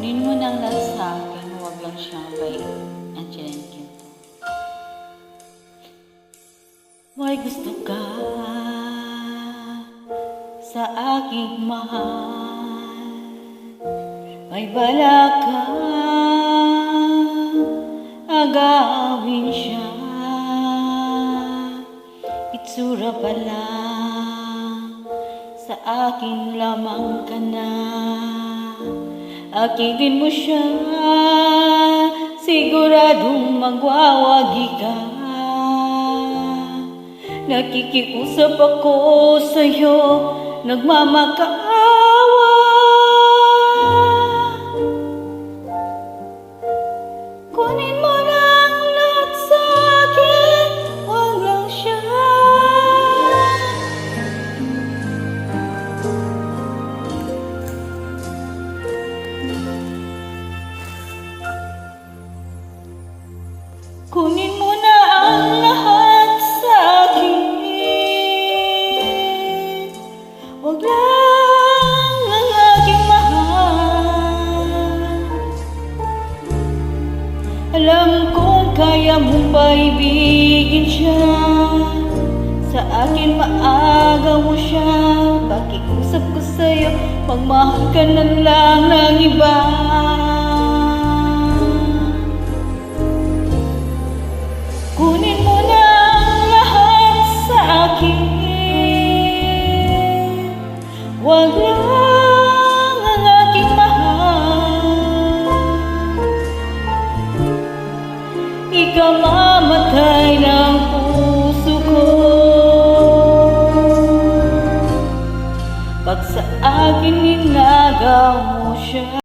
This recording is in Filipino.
Kunin mo ng lahat sa akin, huwag lang siyang bayin. Angeline Quinto. May gusto ka sa aking mahal, may balak ka agawin siya. Itsura pa lang sa akin lamang ka na. Akitin mo siya, siguradong magwawagi ka. Nakikiusap ako sa'yo, nagmamakaawa. Kunin mo lang lahat sa akin, huwag lang siya. Kunin mo na ang lahat sa akin, huwag lang ang aking mahal. Alam kong kaya mong paibigin siya, sa akin maagaw mo siya. Pakiusap ko sa'yo, magmahal ka na lang ng iba. Kunin mo na ang lahat sa akin, huwag lang ang aking mahal. Ikaw mamatay ng puso ko pag sa akin inagaw mo siya.